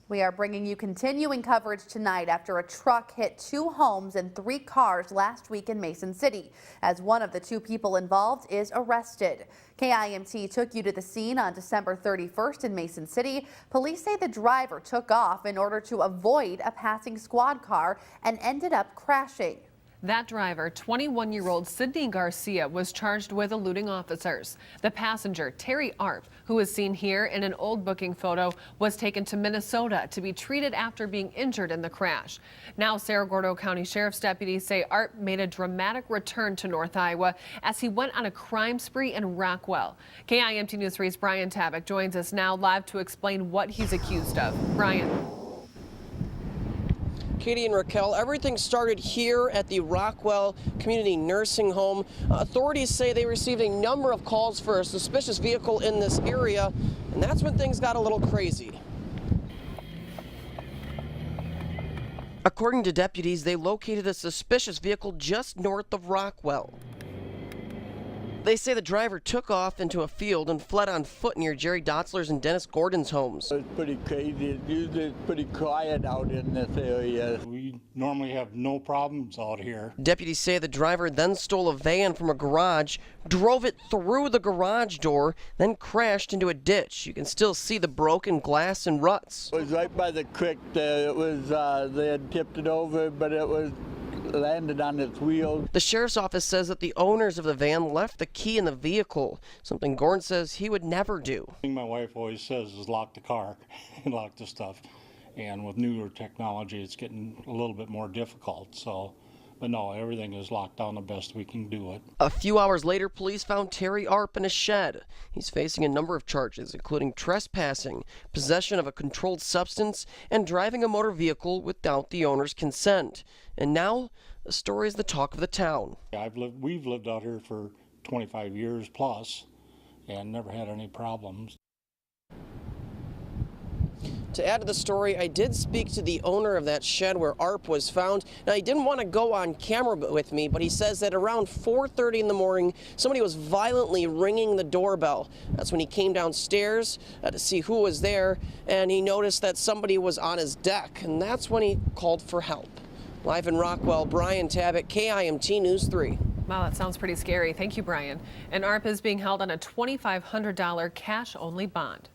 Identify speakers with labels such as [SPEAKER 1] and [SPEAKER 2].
[SPEAKER 1] We are bringing you continuing coverage tonight after a truck hit 2 homes and 3 cars last week in Mason City, as one of the 2 people involved is arrested. KIMT took you to the scene on December 31st in Mason City. Police say the driver took off in order to avoid a passing squad car and ended up crashing.
[SPEAKER 2] That driver, 21-year-old Sydney Garcia, was charged with eluding officers. The passenger, Terry Arp, who was seen here in an old booking photo, was taken to Minnesota to be treated after being injured in the crash. Now, Cerro Gordo County Sheriff's deputies say Arp made a dramatic return to North Iowa as he went on a crime spree in Rockwell. KIMT News 3's Brian Tabak joins us now live to explain what he's accused of. Brian.
[SPEAKER 3] Katie and Raquel, everything started here at the Rockwell Community Nursing Home. Authorities say they received a number of calls for a suspicious vehicle in this area, and that's when things got a little crazy. According to deputies, they located a suspicious vehicle just north of Rockwell. They say the driver took off into a field and fled on foot near Jerry Dotzler's and Dennis Gordon's homes.
[SPEAKER 4] It's pretty crazy. It's pretty quiet out in this area.
[SPEAKER 5] We normally have no problems out here.
[SPEAKER 3] Deputies say the driver then stole a van from a garage, drove it through the garage door, then crashed into a ditch. You can still see the broken glass and ruts.
[SPEAKER 4] It was right by the creek there. It was, they had tipped it over, but it was landed on its wheels.
[SPEAKER 3] The sheriff's office says that the owners of the van left the key in the vehicle, something Gordon says he would never do.
[SPEAKER 5] My wife always says is lock the car and lock the stuff. And with newer technology, it's getting a little bit more difficult. But no, everything is locked down the best we can do it.
[SPEAKER 3] A few hours later, police found Terry Arp in a shed. He's facing a number of charges, including trespassing, possession of a controlled substance, and driving a motor vehicle without the owner's consent. And now, the story is the talk of the town.
[SPEAKER 5] We've lived out here for 25 years plus and never had any problems.
[SPEAKER 3] To add to the story, I did speak to the owner of that shed where Arp was found. Now, he didn't want to go on camera with me, but he says that around 4:30 in the morning, somebody was violently ringing the doorbell. That's when he came downstairs to see who was there, and he noticed that somebody was on his deck, and that's when he called for help. Live in Rockwell, Brian Tabak, KIMT News 3.
[SPEAKER 2] Wow, that sounds pretty scary. Thank you, Brian. And Arp is being held on a $2,500 cash-only bond.